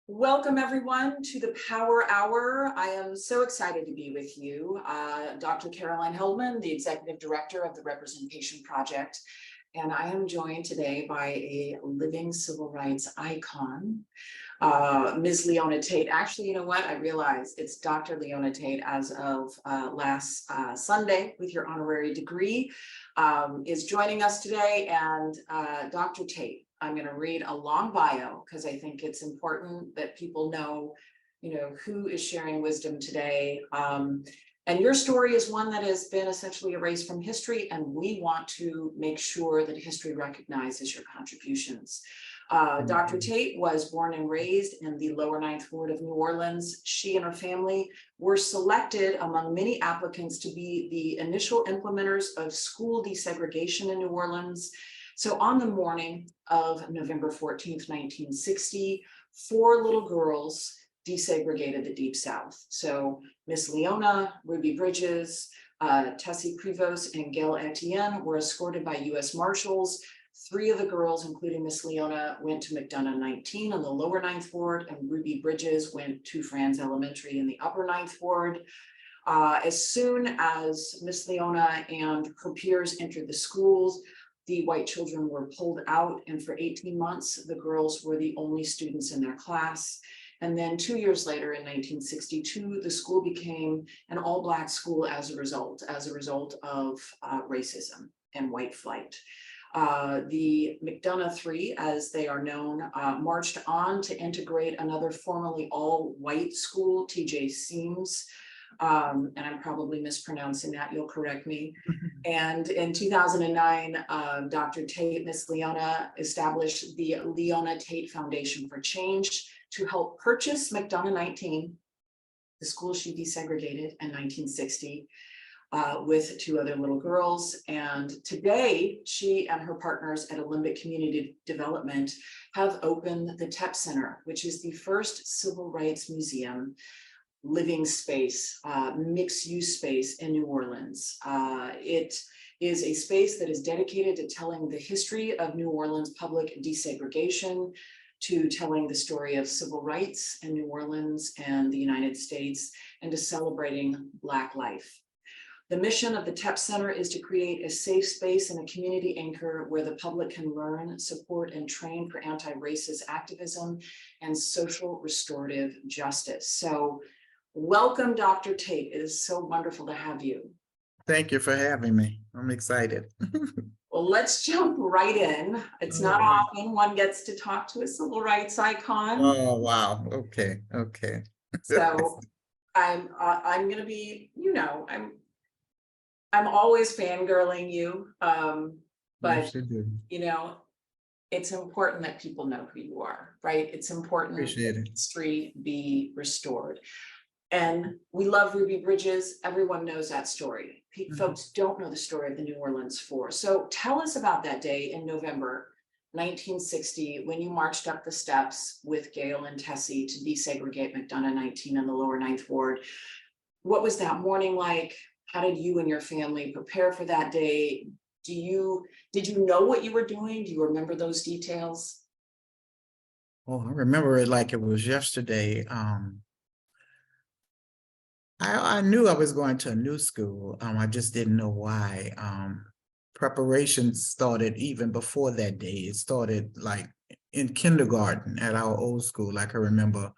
Welcome everyone to the Power Hour. I am so excited to be with you. Dr. Caroline Heldman, the Executive Director of the Representation Project, and I am joined today by a living civil rights icon, Ms. Leona Tate. Actually, you know what? I realize it's Dr. Leona Tate as of last Sunday with your honorary degree is joining us today. And Dr. Tate, I'm going to read a long bio because I think it's important that people know, who is sharing wisdom today. And your story is one that has been essentially erased from history, and we want to make sure that history recognizes your contributions. Dr. Tate was born and raised in the lower Ninth Ward of New Orleans. She and her family were selected among many applicants to be the initial implementers of school desegregation in New Orleans. So on the morning of November 14th, 1960, 4 little girls desegregated the Deep South. So Miss Leona, Ruby Bridges, Tessie Prevost, and Gail Etienne were escorted by U.S. Marshals. 3 of the girls, including Miss Leona, went to McDonough 19 in the lower Ninth Ward, and Ruby Bridges went to Franz Elementary in the upper Ninth Ward. As soon as Miss Leona and her peers entered the schools, the white children were pulled out, and for 18 months, the girls were the only students in their class. And then 2 years later, in 1962, the school became an all-Black school as a result of racism and white flight. The McDonough Three, as they are known, marched on to integrate another formerly all-white school, TJ Seams, and I'm probably mispronouncing that, you'll correct me. And in 2009, Dr. Tate, Miss Leona, established the Leona Tate Foundation for Change to help purchase McDonough 19, the school she desegregated in 1960, with 2 other little girls. And today, she and her partners at Olympic Community Development have opened the TEP Center, which is the first civil rights museum living space, mixed use space in New Orleans. It is a space that is dedicated to telling the history of New Orleans public desegregation, to telling the story of civil rights in New Orleans and the United States, and to celebrating Black life. The mission of the TEP Center is to create a safe space and a community anchor where the public can learn, support, and train for anti-racist activism and social restorative justice. So welcome, Dr. Tate. It is so wonderful to have you. Thank you for having me. I'm excited. Well, let's jump right in. It's not often one gets to talk to a civil rights icon. Oh, wow. Okay. So I'm going to be, I'm always fangirling you, but it's important that people know who you are, right? It's important that history be restored. And we love Ruby Bridges. Everyone knows that story. Folks don't know the story of the New Orleans Four. So tell us about that day in November 1960, when you marched up the steps with Gail and Tessie to desegregate McDonough 19 in the lower Ninth Ward. What was that morning like? How did you and your family prepare for that day? Did you know what you were doing? Do you remember those details? Oh, I remember it like it was yesterday. I knew I was going to a new school. I just didn't know why. Preparations started even before that day. It started like in kindergarten at our old school. Like I remember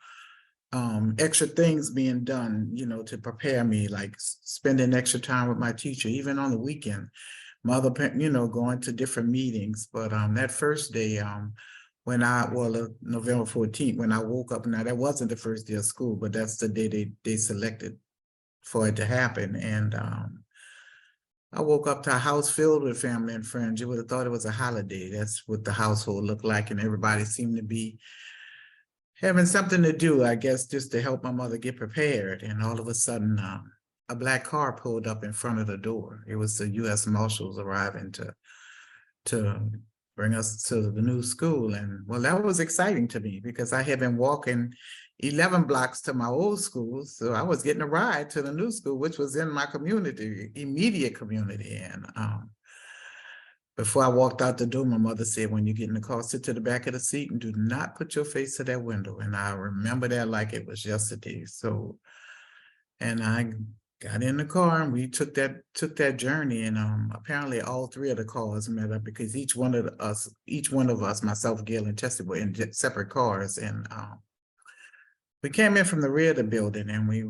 extra things being done, to prepare me, like spending extra time with my teacher, even on the weekend. Mother, going to different meetings. But that first day, November 14th, when I woke up, now that wasn't the first day of school, but that's the day they selected for it to happen. And I woke up to a house filled with family and friends. You would have thought it was a holiday. That's what the household looked like. And everybody seemed to be having something to do, I guess, just to help my mother get prepared. And all of a sudden, a Black car pulled up in front of the door. It was the U.S. Marshals arriving to bring us to the new school. And well, that was exciting to me because I had been walking 11 blocks to my old school. So I was getting a ride to the new school, which was in my community, immediate community. And Before I walked out the door, my mother said, when you get in the car, sit to the back of the seat and do not put your face to that window. And I remember that like it was yesterday. So, and I got in the car and we took that journey, and apparently all three of the cars met up, because each one of us, myself, Gail, and Chester, were in separate cars, and we came in from the rear of the building and we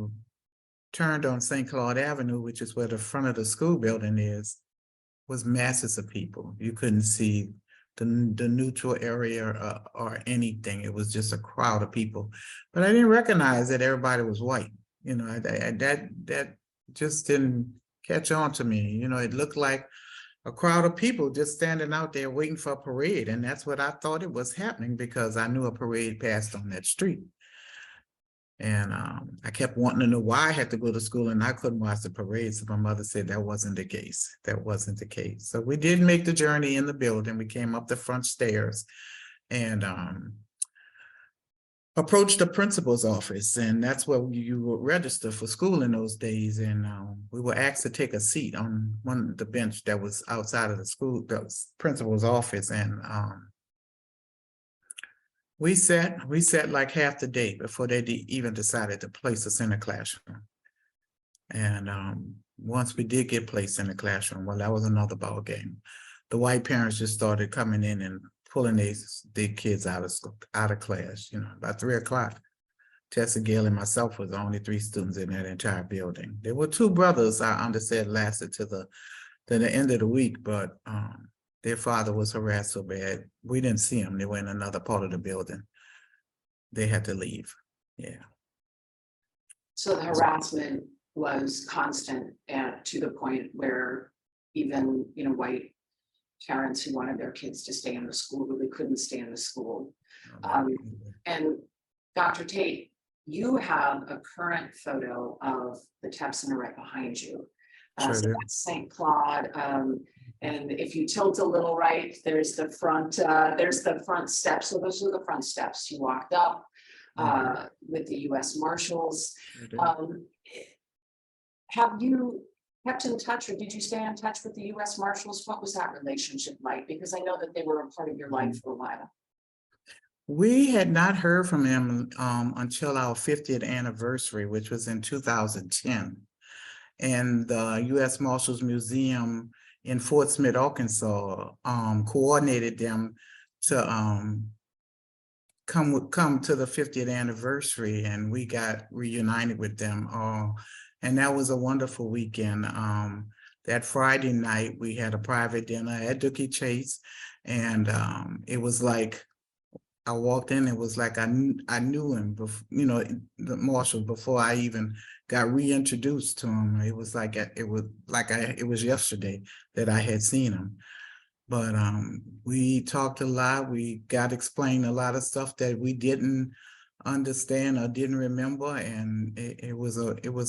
turned on St. Claude Avenue, which is where the front of the school building is. Was masses of people. You couldn't see the neutral area or anything. It was just a crowd of people. But I didn't recognize that everybody was white. You know, that just didn't catch on to me. You know, it looked like a crowd of people just standing out there waiting for a parade. And that's what I thought it was happening, because I knew a parade passed on that street. And I kept wanting to know why I had to go to school and I couldn't watch the parade. So my mother said that wasn't the case. That wasn't the case. So we did make the journey in the building. We came up the front stairs and approached the principal's office. And that's where you would register for school in those days. And we were asked to take a seat on the bench that was outside of the principal's office. And we sat like half the day before they even decided to place us in the classroom. And once we did get placed in the classroom, well, that was another ball game. The white parents just started coming in and pulling their kids out of class. You know, by 3 o'clock, Tessa, Gail, and myself was the only 3 students in that entire building. There were 2 brothers I understood lasted to the end of the week, but their father was harassed so bad, we didn't see them. They were in another part of the building. They had to leave. Yeah. So the harassment was constant, and to the point where even, you know, white parents who wanted their kids to stay in the school really couldn't stay in the school. And Dr. Tate, you have a current photo of the TEP Center right behind you. Sure So do. that's St. Claude. And if you tilt a little right, there's the front steps. So those are the front steps. You walked up with the U.S. Marshals. Sure do. Have you kept in touch, or did you stay in touch with the U.S. Marshals? What was that relationship like? Because I know that they were a part of your life for a while. We had not heard from them until our 50th anniversary, which was in 2010. And the U.S. Marshals Museum in Fort Smith, Arkansas, coordinated them to come to the 50th anniversary, and we got reunited with them. And that was a wonderful weekend. That Friday night, we had a private dinner at Dookie Chase, and it was like, I walked in, it was like I knew him, before, you know, the marshal, before I even got reintroduced to him. It was like it was yesterday that I had seen him. But we talked a lot. We got explained a lot of stuff that we didn't understand or didn't remember, and it was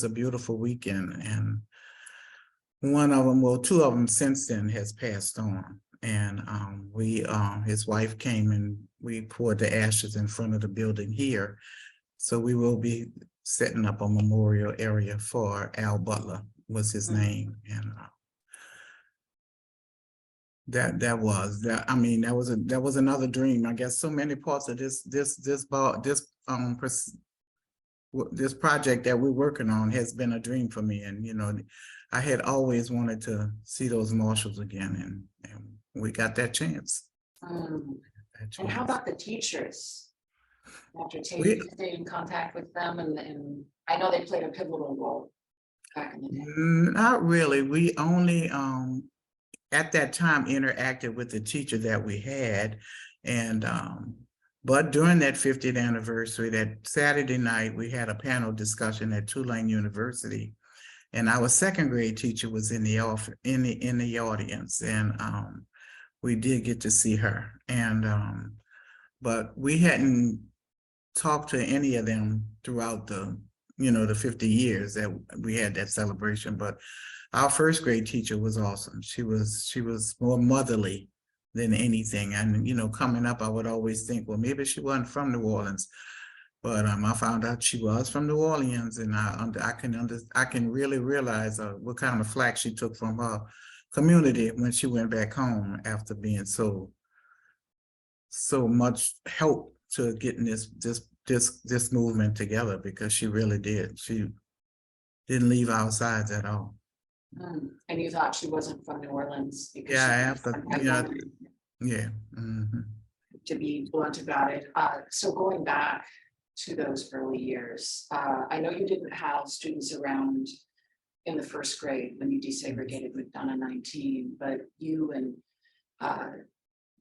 a beautiful weekend. And one of them, well, 2 of them since then has passed on. And his wife came and we poured the ashes in front of the building here. So we will be setting up a memorial area for Al Butler, was his name. And that was another dream. I guess so many parts of this project that we're working on has been a dream for me. And, you know, I had always wanted to see those marshals again, and we got that chance. And how about the teachers? Dr. Tate, We- you stayed in contact with them, and I know they played a pivotal role back in the day. Not really. We only at that time interacted with the teacher that we had, and but during that 50th anniversary, that Saturday night, we had a panel discussion at Tulane University, and our 2nd grade teacher was in the audience, and we did get to see her. And but we hadn't talked to any of them throughout the 50 years that we had that celebration. But our 1st grade teacher was awesome. She was more motherly than anything. And, you know, coming up, I would always think, well, maybe she wasn't from New Orleans. But I found out she was from New Orleans, and I can really realize what kind of flack she took from her community when she went back home after being so much help to getting this movement together, because she really did. She didn't leave our sides at all. And you thought she wasn't from New Orleans because Yeah, she after, yeah. Mhm. to be blunt about it. So going back to those early years, I know you didn't have students around in the first grade when you desegregated McDonough 19, but you and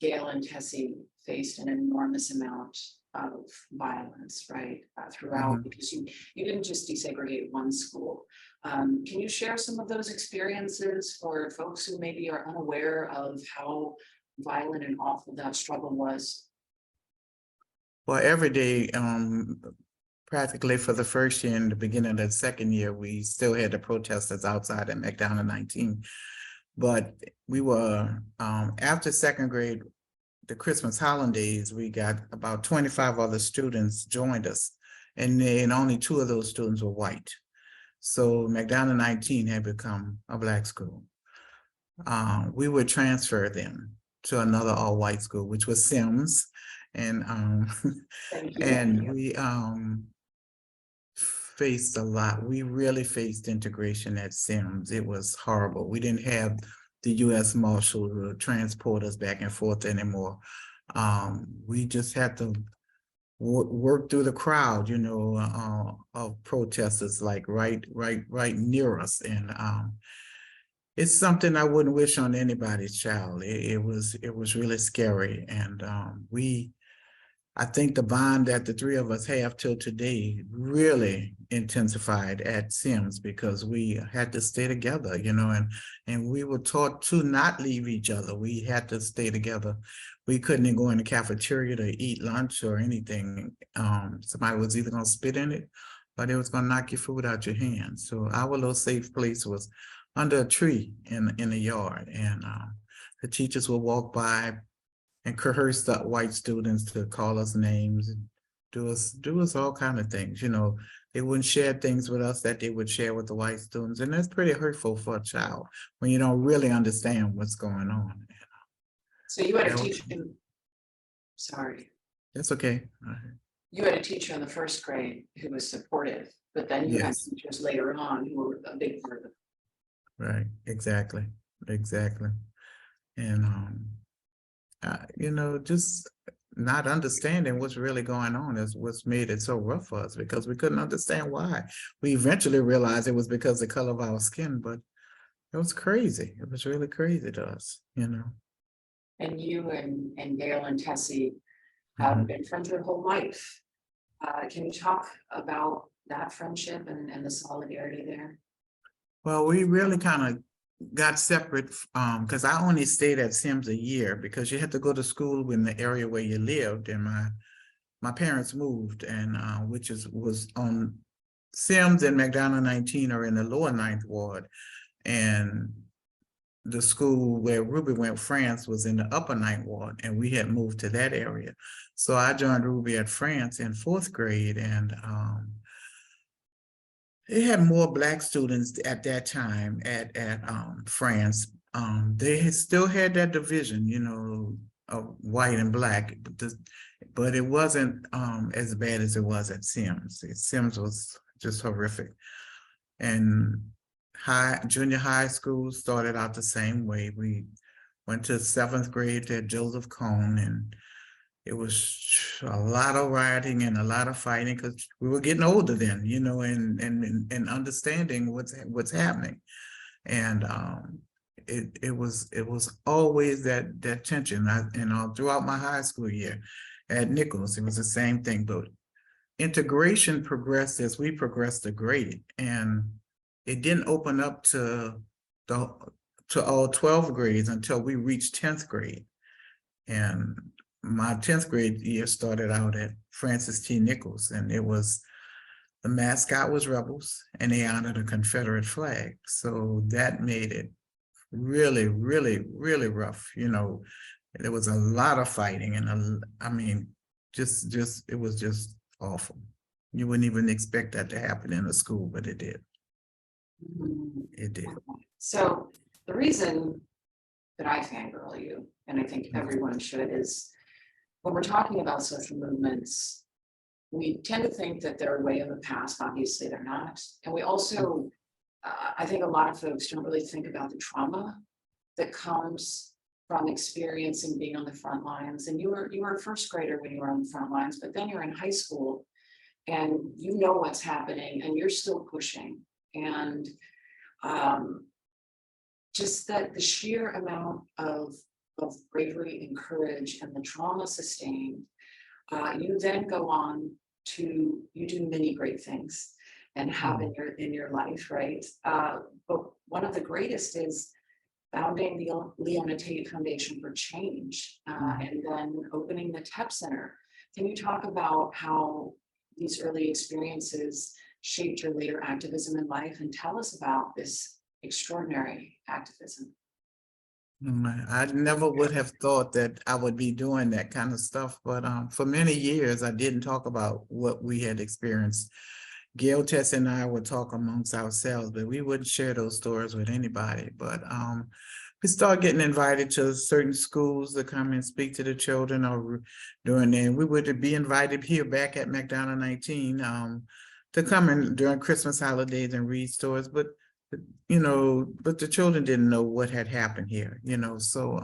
Gail and Tessie faced an enormous amount of violence, right, throughout, Mhm. because you didn't just desegregate one school. Can you share some of those experiences for folks who maybe are unaware of how violent and awful that struggle was? Well, every day, practically for the first year and the beginning of the second year, we still had the protesters outside at McDonough 19. But we were, after second grade, the Christmas holidays, we got about 25 other students joined us, and then only 2 of those students were white. So McDonough 19 had become a Black school. We would transfer them to another all-white school, which was Sims. And Thank you. and we faced a lot. We really faced integration at Sims. It was horrible. We didn't have the U.S. Marshal to transport us back and forth anymore. We just had to work through the crowd, you know, of protesters, like right near us. And it's something I wouldn't wish on anybody's child. It was really scary. And I think the bond that the 3 of us have till today really intensified at Sims, because we had to stay together, you know, and we were taught to not leave each other. We had to stay together. We couldn't go in the cafeteria to eat lunch or anything. Somebody was either gonna spit in it or they was gonna knock your food out your hand. So our little safe place was under a tree in the yard, and the teachers would walk by and coerce the white students to call us names and do us all kind of things. You know, they wouldn't share things with us that they would share with the white students, and that's pretty hurtful for a child when you don't really understand what's going on. So you had a teacher, sorry. That's okay. You had a teacher in the first grade who was supportive, but then you had Yes. teachers later on who were a big part of it. Right, exactly. And you know, just not understanding what's really going on is what's made it so rough for us, because we couldn't understand why. We eventually realized it was because of the color of our skin, but it was crazy. It was really crazy to us, you know. And you and Gail and Tessie have been friends your whole life. Can you talk about that friendship and the solidarity there? Well, we really kind of got separate, because I only stayed at Sims a year, because you had to go to school in the area where you lived, and my parents moved, and was on Sims and McDonough 19 are in the lower 9th ward, and the school where Ruby went, France, was in the upper 9th ward, and we had moved to that area. So I joined Ruby at France in 4th grade, and they had more Black students at that time at France. They still had that division, you know, of white and Black, but it wasn't as bad as it was at Sims. Sims was just horrific. And junior high school started out the same way. We went to 7th grade at Joseph Cone, and it was a lot of rioting and a lot of fighting, because we were getting older then, you know, and understanding what's happening. And it was always that tension. Throughout my high school year at Nichols, it was the same thing. But integration progressed as we progressed the grade, and it didn't open up to all 12 grades until we reached 10th grade. And my 10th grade year started out at Francis T. Nichols, and the mascot was Rebels, and they honored a Confederate flag. So that made it really, really, really rough. You know, there was a lot of fighting, and I mean, it was just awful. You wouldn't even expect that to happen in a school, but it did. It did. So The reason that I fangirl you, and I think everyone should, is when we're talking about social movements, we tend to think that they're way in the past. Obviously, they're not. And we also, I think a lot of folks don't really think about the trauma that comes from experiencing being on the front lines. And you were a first grader when you were on the front lines, but then you're in high school and you know what's happening and you're still pushing. And just that the sheer amount of bravery and courage and the trauma sustained, you then go on to, you do many great things and have in your life, right? But one of the greatest is founding the Leona Tate Foundation for Change, and then opening the TEP Center. Can you talk about how these early experiences shaped your later activism in life, and tell us about this extraordinary activism? I never would have thought that I would be doing that kind of stuff, but for many years I didn't talk about what we had experienced. Gail, Tess, and I would talk amongst ourselves, but we wouldn't share those stories with anybody. But we started getting invited to certain schools to come and speak to the children, or during then we would be invited here back at McDonald 19 to come in during Christmas holidays and read stories, but but the children didn't know what had happened here, so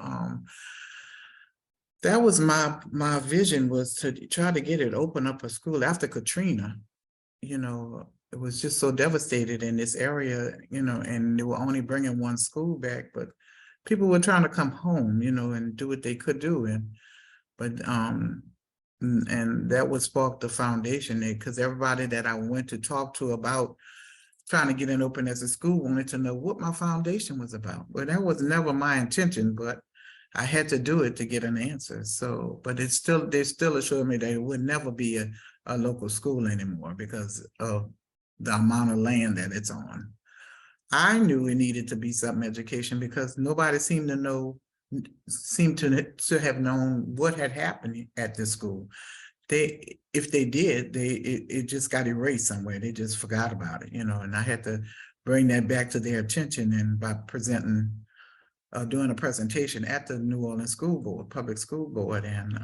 that was my vision, was to try to get it, open up a school after Katrina. It was just so devastated in this area, and they were only bringing one school back, but people were trying to come home, and do what they could do. And that would spark the foundation there, because everybody that I went to talk to about trying to get it open as a school wanted to know what my foundation was about. Well, that was never my intention, but I had to do it to get an answer. So, but they still assured me that it would never be a local school anymore because of the amount of land that it's on. I knew it needed to be something education because nobody seemed to have known what had happened at this school. If they did, it just got erased somewhere. They just forgot about it, and I had to bring that back to their attention, and by doing a presentation at the New Orleans School Board, Public School Board, and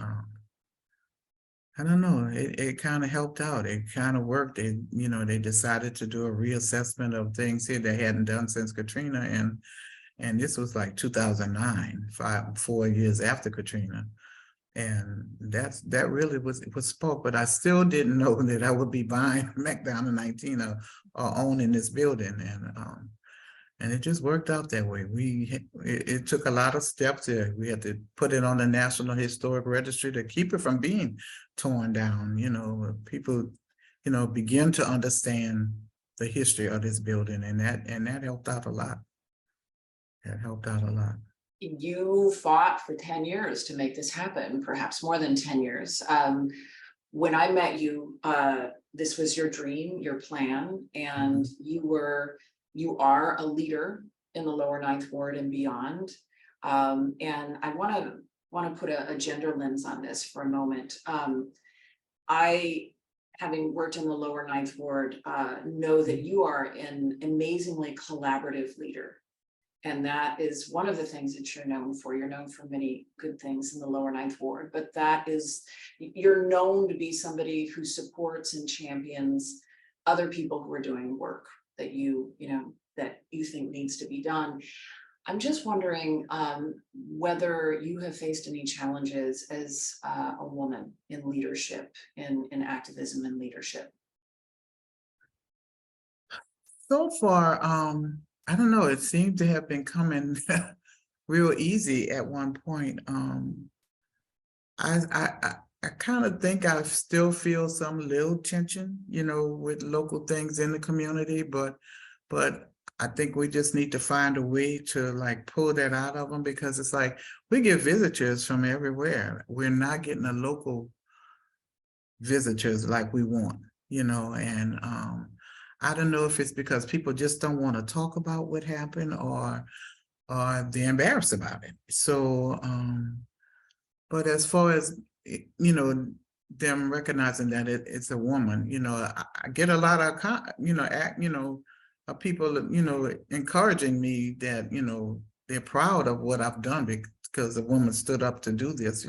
I don't know, it kind of helped out. It kind of worked. They decided to do a reassessment of things here they hadn't done since Katrina, and this was like 2009, 4 years after Katrina. And that really was spoke, but I still didn't know that I would be buying McDonald 19 or owning this building, and it just worked out that way. It took a lot of steps there. We had to put it on the National Historic Registry to keep it from being torn down. People, begin to understand the history of this building, and that helped out a lot. That helped out a lot. You fought for 10 years to make this happen, perhaps more than 10 years. When I met you, this was your dream, your plan, and you are a leader in the lower Ninth Ward and beyond. And I want to put a gender lens on this for a moment. I, having worked in the lower Ninth Ward, know that you are an amazingly collaborative leader. And that is one of the things that you're known for. You're known for many good things in the lower Ninth Ward, but you're known to be somebody who supports and champions other people who are doing work that you think needs to be done. I'm just wondering whether you have faced any challenges as a woman in leadership, in activism and leadership. So far, I don't know, it seemed to have been coming real easy at one point. I kind of think I still feel some little tension, with local things in the community, but I think we just need to find a way to pull that out of them, because it's like we get visitors from everywhere. We're not getting the local visitors like we want, and I don't know if it's because people just don't want to talk about what happened, or they're embarrassed about it. So, but as far as, them recognizing that it's a woman, I get a lot of, people, encouraging me that, they're proud of what I've done because a woman stood up to do this,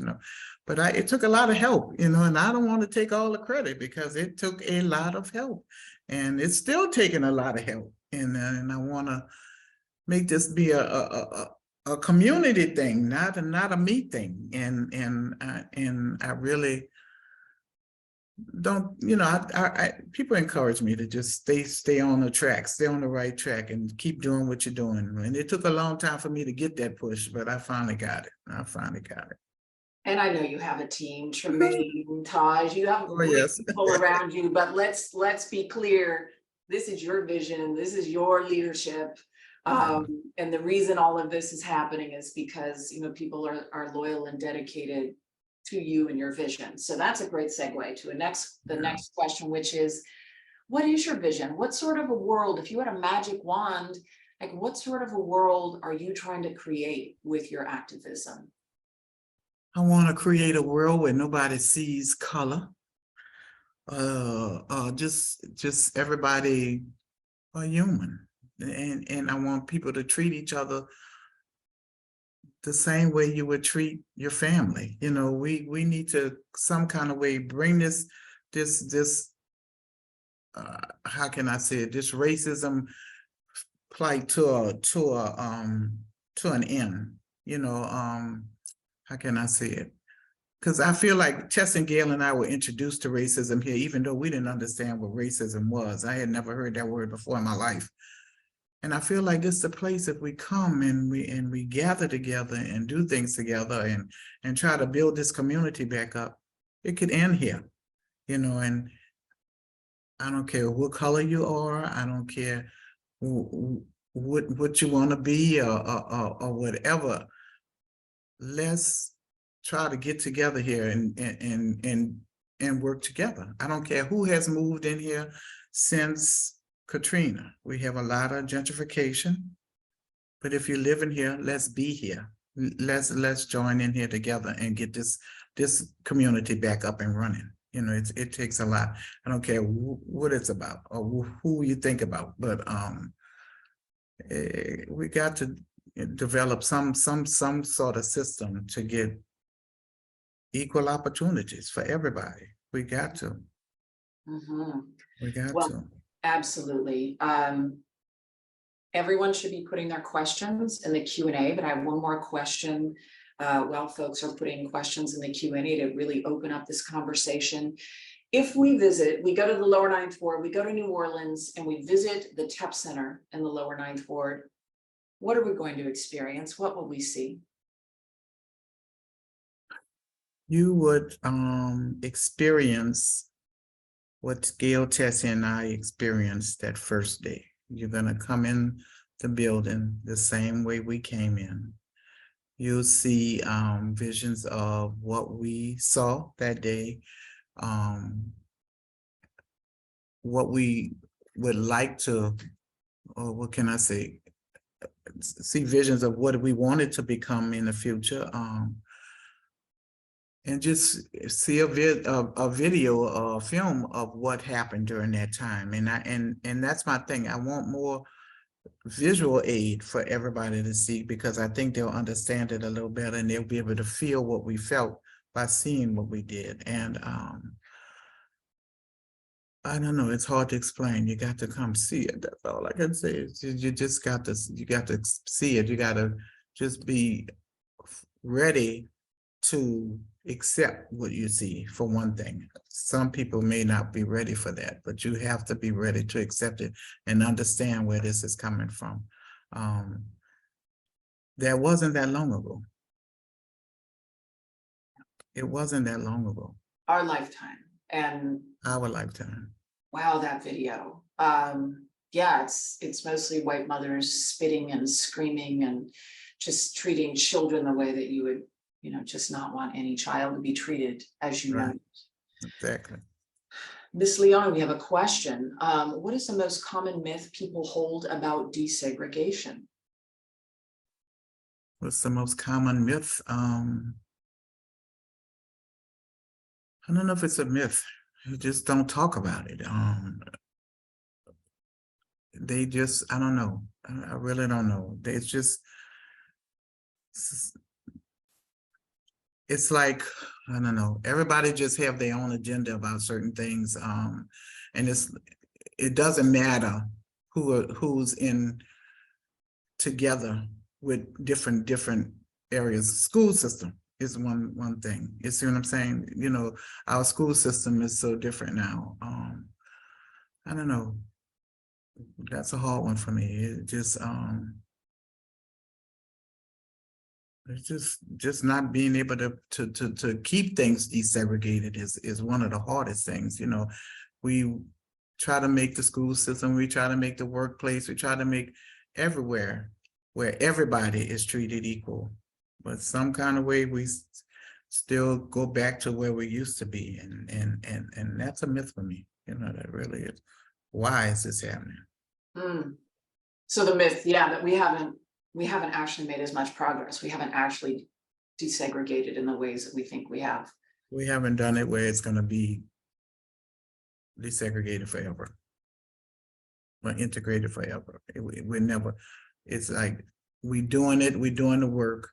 But it took a lot of help, and I don't want to take all the credit because it took a lot of help, and it's still taking a lot of help. And I want to make this be a community thing, not a me thing. And I really don't, people encourage me to just stay on the track, stay on the right track, and keep doing what you're doing. And it took a long time for me to get that push, but I finally got it. And I know you have a team, Tremaine, Taj, you have great yes. people around you, but let's be clear. This is your vision. This is your leadership. And the reason all of this is happening is because, people are loyal and dedicated to you and your vision. So that's a great segue to the next question, which is, what is your vision? What sort of a world, if you had a magic wand, like what sort of a world are you trying to create with your activism? I want to create a world where nobody sees color. Just everybody are human. And I want people to treat each other the same way you would treat your family. We need to some kind of way bring this how can I say it, this racism plight to an end. How can I say it? Because I feel like Tess and Gail and I were introduced to racism here, even though we didn't understand what racism was. I had never heard that word before in my life. And I feel like this is a place if we come and we gather together and do things together and try to build this community back up, it could end here, and I don't care what color you are, I don't care what you want to be or whatever. Let's try to get together here and work together. I don't care who has moved in here since Katrina. We have a lot of gentrification, but if you're living here, let's be here. Let's join in here together and get this community back up and running. It takes a lot. I don't care what it's about or who you think about, but we got to develop some sort of system to get equal opportunities for everybody. We got to. We got to. Absolutely. Everyone should be putting their questions in the Q&A, but I have one more question while folks are putting questions in the Q&A to really open up this conversation. If we go to the Lower Ninth Ward, we go to New Orleans and we visit the TEP Center in the Lower Ninth Ward, what are we going to experience? What will we see? You would experience what Gail, Tessie, and I experienced that first day. You're gonna come in the building the same way we came in. You'll see visions of what we saw that day, what we would like to, or what can I say, see visions of what we wanted to become in the future. And just see a video or a film of what happened during that time. And that's my thing. I want more visual aid for everybody to see, because I think they'll understand it a little better and they'll be able to feel what we felt by seeing what we did. And I don't know, it's hard to explain. You got to come see it. That's all I can say. You just got to, see it. You got to just be ready to accept what you see, for one thing. Some people may not be ready for that, but you have to be ready to accept it and understand where this is coming from. That wasn't that long ago. It wasn't that long ago. Our lifetime. And our lifetime. Wow, that video. Yeah, it's mostly white mothers spitting and screaming and just treating children the way that you would, just not want any child to be treated, as you know. Exactly. Miss Leona, we have a question. What is the most common myth people hold about desegregation? What's the most common myth? I don't know if it's a myth. You just don't talk about it. They just, I don't know. I really don't know. It's just, it's like, I don't know, everybody just have their own agenda about certain things. And it doesn't matter who's in together with different areas. School system is one thing. You see what I'm saying? You know, our school system is so different now. I don't know. That's a hard one for me. It's just not being able to keep things desegregated is one of the hardest things. You know, we try to make the school system, we try to make the workplace, we try to make everywhere where everybody is treated equal, but some kind of way we still go back to where we used to be, and that's a myth for me. You know, that really is. Why is this happening? So the myth, yeah, that we haven't actually made as much progress. We haven't actually desegregated in the ways that we think we have. We haven't done it where it's going to be desegregated forever, or integrated forever. We never. It's like we're doing the work,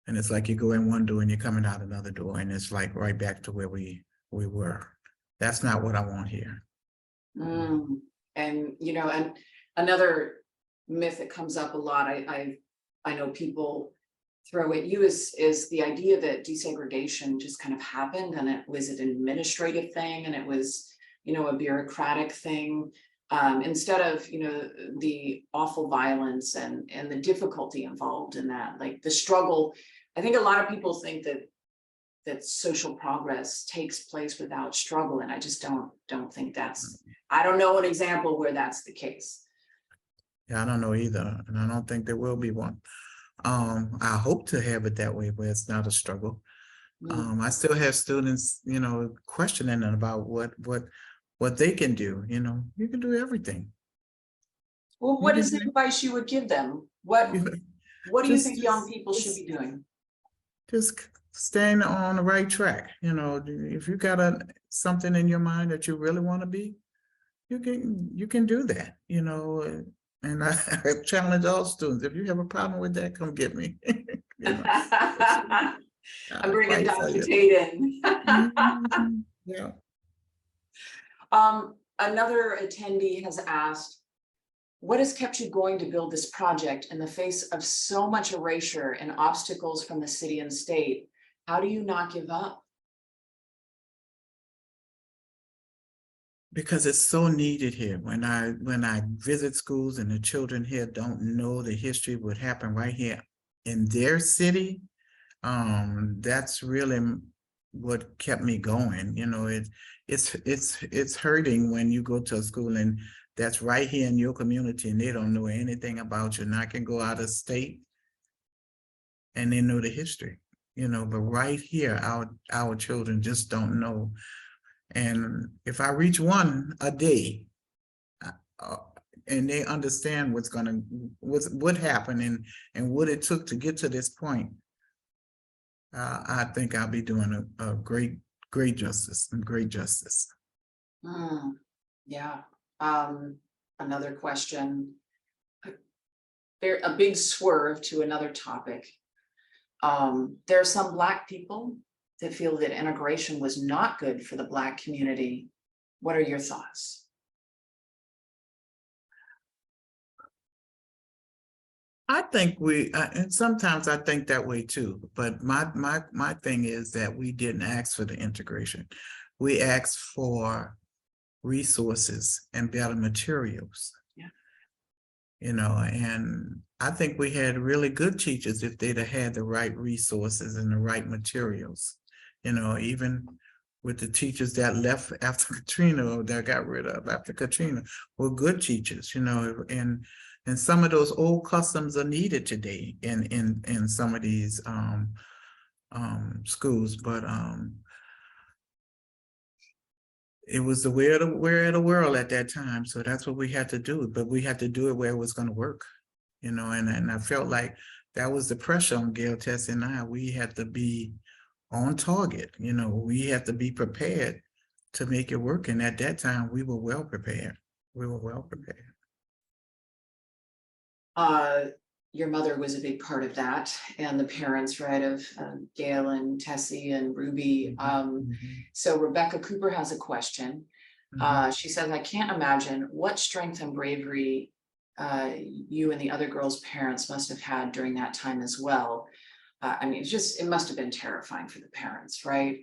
and it's like you go in one door and you're coming out another door, and it's like right back to where we were. That's not what I want here. And you know, and another myth that comes up a lot, I know people throw at you is the idea that desegregation just kind of happened, and it was an administrative thing, and it was, you know, a bureaucratic thing, instead of, you know, the awful violence and the difficulty involved in that, like the struggle. I think a lot of people think that social progress takes place without struggle, and I just don't think that's. I don't know an example where that's the case. Yeah, I don't know either, and I don't think there will be one. I hope to have it that way, where it's not a struggle. I still have students, you know, questioning about what they can do. You know, you can do everything. Well, what is the advice you would give them? What do you think young people should be doing? Just staying on the right track. You know, if you got something in your mind that you really want to be, you can do that. You know. And I challenge all students, if you have a problem with that, come get me. You know, I'm bringing Dr. Tate in. Yeah. Another attendee has asked, what has kept you going to build this project in the face of so much erasure and obstacles from the city and state? How do you not give up? Because it's so needed here. When I visit schools and the children here don't know the history of what happened right here in their city, that's really what kept me going. You know, it's hurting when you go to a school and that's right here in your community and they don't know anything about you. And I can go out of state and they know the history, you know, but right here, our children just don't know. And if I reach one a day, and they understand what happened and what it took to get to this point, I think I'll be doing a great justice and great justice. Yeah. Another question. A big swerve to another topic. There are some Black people that feel that integration was not good for the Black community. What are your thoughts? I think and sometimes I think that way too, but my thing is that we didn't ask for the integration. We asked for resources and better materials. Yeah. You know, and I think we had really good teachers if they'd have had the right resources and the right materials. You know, even with the teachers that left after Katrina or that got rid of after Katrina were good teachers, you know, and some of those old customs are needed today in some of these schools, but it was the way of the world at that time. So that's what we had to do, but we had to do it where it was going to work, you know, and I felt like that was the pressure on Gail, Tess, and I. We had to be on target, you know, we had to be prepared to make it work. And at that time, we were well prepared. We were well prepared. your mother was a big part of that, and the parents, right, of Gail and Tessie and Ruby. So Rebecca Cooper has a question. She says, I can't imagine what strength and bravery you and the other girls' parents must have had during that time as well. I mean, it must have been terrifying for the parents, right?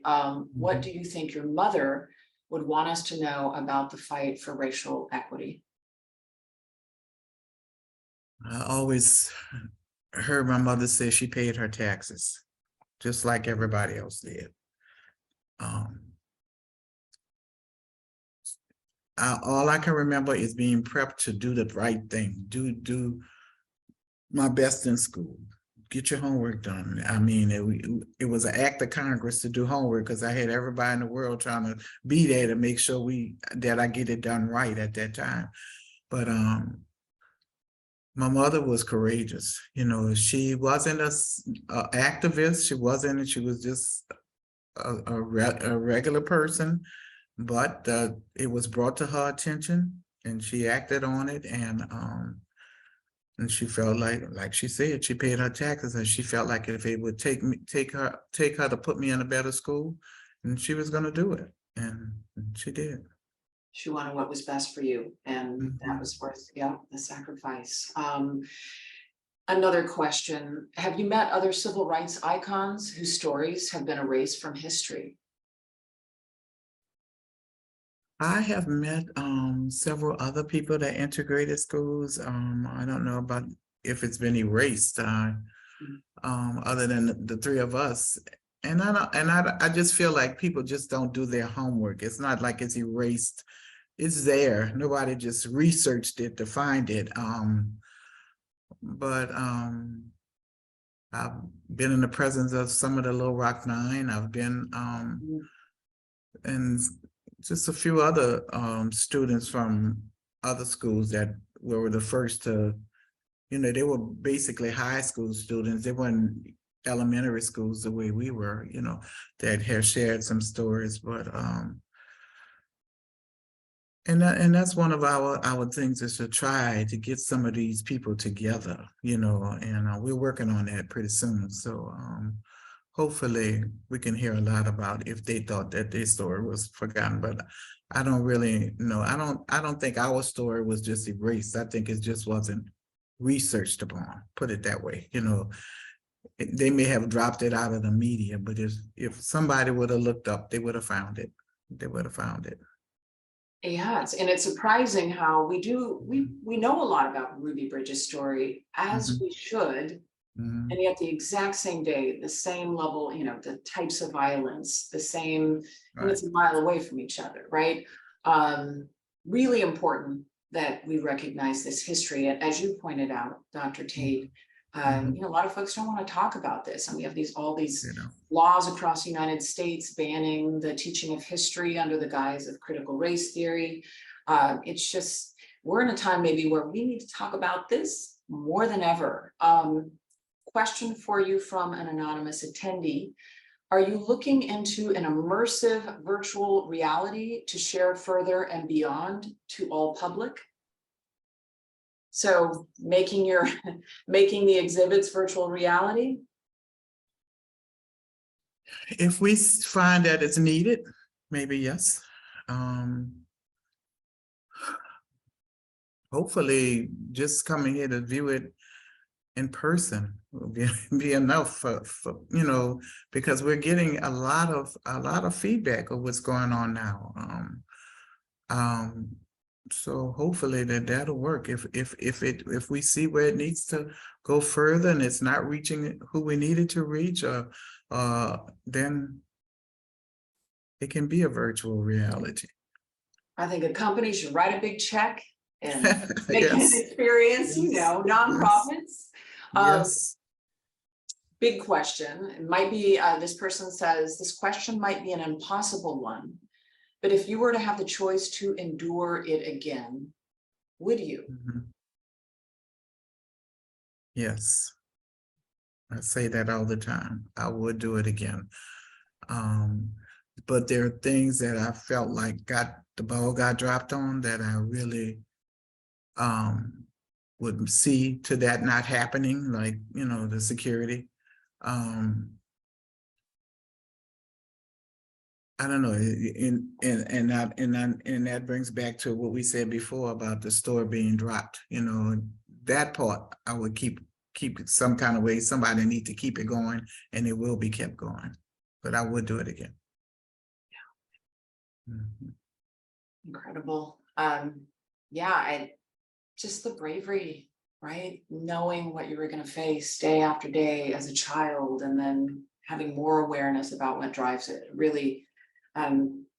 What do you think your mother would want us to know about the fight for racial equity? I always heard my mother say she paid her taxes, just like everybody else did. All I can remember is being prepped to do the right thing, do my best in school, get your homework done. I mean, it was an act of Congress to do homework because I had everybody in the world trying to be there to make sure that I get it done right at that time. But my mother was courageous. You know, she wasn't a activist. She was just a regular person, but it was brought to her attention and she acted on it. And she felt like she said, she paid her taxes, and she felt like if it would take her to put me in a better school, and she was going to do it, and she did. She wanted what was best for you, and that was worth, yeah, the sacrifice. Another question: have you met other civil rights icons whose stories have been erased from history? I have met several other people that integrated schools. I don't know about if it's been erased, other than the three of us. And I just feel like people just don't do their homework. It's not like it's erased. It's there. Nobody just researched it to find it. But I've been in the presence of some of the Little Rock Nine. I've been and just a few other students from other schools that were the first to, you know, they were basically high school students. They weren't elementary schools the way we were, you know, that have shared some stories. But and that's one of our things, is to try to get some of these people together, you know, and we're working on that pretty soon. So hopefully we can hear a lot about if they thought that their story was forgotten. But I don't really know. I don't think our story was just erased. I think it just wasn't researched upon, put it that way. You know, they may have dropped it out of the media, but if somebody would have looked up, they would have found it. They would have found it. Yeah, it's surprising how we know a lot about Ruby Bridges' story, as we should, and yet the exact same day, the same level, you know, the types of violence, the same, and it's a mile away from each other, right? Really important that we recognize this history. And as you pointed out, Dr. Tate, you know, a lot of folks don't want to talk about this, and we have all these laws across the United States banning the teaching of history under the guise of critical race theory. It's just, we're in a time maybe where we need to talk about this more than ever. Question for you from an anonymous attendee: are you looking into an immersive virtual reality to share further and beyond to all public? So making the exhibits virtual reality? If we find that it's needed, maybe yes. Hopefully just coming here to view it in person will be enough for, you know, because we're getting a lot of feedback of what's going on now. So hopefully that'll work. If we see where it needs to go further and it's not reaching who we needed to reach, then it can be a virtual reality. I think a company should write a big check and make an experience, you know, nonprofits. Yes. Big question. It might be, this person says, this question might be an impossible one, but if you were to have the choice to endure it again, would you? Yes. I say that all the time. I would do it again. But there are things that I felt like the ball got dropped on that I really would see to that not happening, like, you know, the security. I don't know, and that brings back to what we said before about the store being dropped. You know, that part I would keep it some kind of way. Somebody need to keep it going, and it will be kept going. But I would do it again. Yeah. Mhm. Incredible. Yeah, just the bravery, right? Knowing what you were going to face day after day as a child, and then having more awareness about what drives it. Really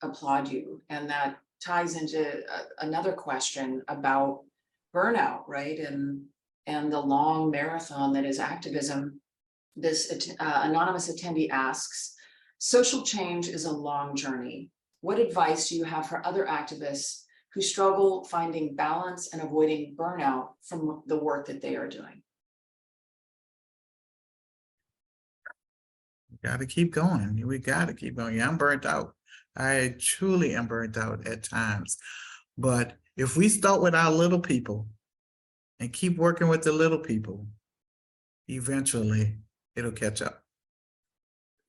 applaud you. And that ties into another question about burnout, right? And the long marathon that is activism. This anonymous attendee asks, social change is a long journey. What advice do you have for other activists who struggle finding balance and avoiding burnout from the work that they are doing? Got to keep going. We got to keep going. Yeah, I'm burnt out. I truly am burnt out at times. But if we start with our little people and keep working with the little people, eventually it'll catch up.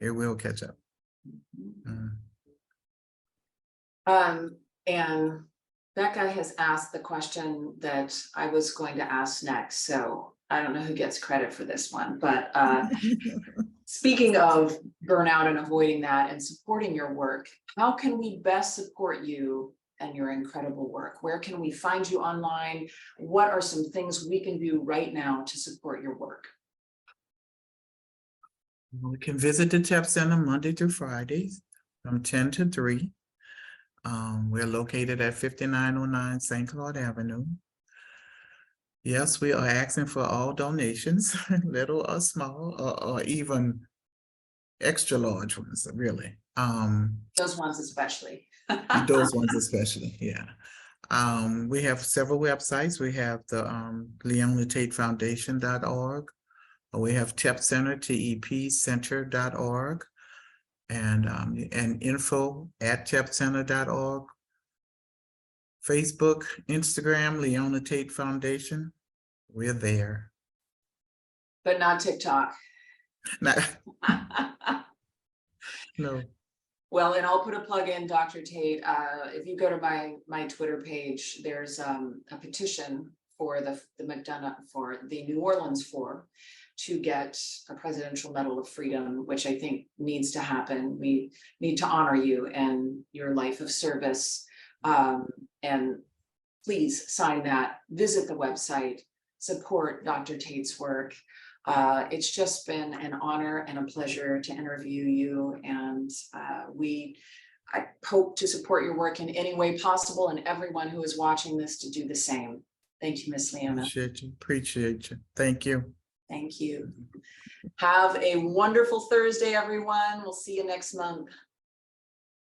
It will catch up. And Becca has asked the question that I was going to ask next, so I don't know who gets credit for this one, but speaking of burnout and avoiding that and supporting your work, how can we best support you and your incredible work? Where can we find you online? What are some things we can do right now to support your work? We can visit the TEP Center Monday through Fridays from 10 to 3. We're located at 5909 St. Claude Avenue. Yes, we are asking for all donations, little or small, or even extra large ones, really. Those ones especially. Those ones especially, yeah. We have several websites. We have the Leona Tate Foundation.org. We have TEP Center, TEPcenter.org, and info@tepcenter.org. Facebook, Instagram, Leona Tate Foundation. We're there. But not TikTok. No. Well, and I'll put a plug in, Dr. Tate. If you go to my Twitter page, there's a petition for the New Orleans Four to get a Presidential Medal of Freedom, which I think needs to happen. We need to honor you and your life of service. And please sign that, visit the website, support Dr. Tate's work. It's just been an honor and a pleasure to interview you, and I hope to support your work in any way possible, and everyone who is watching this to do the same. Thank you, Ms. Leona. Appreciate you. Thank you. Thank you. Have a wonderful Thursday, everyone. We'll see you next month.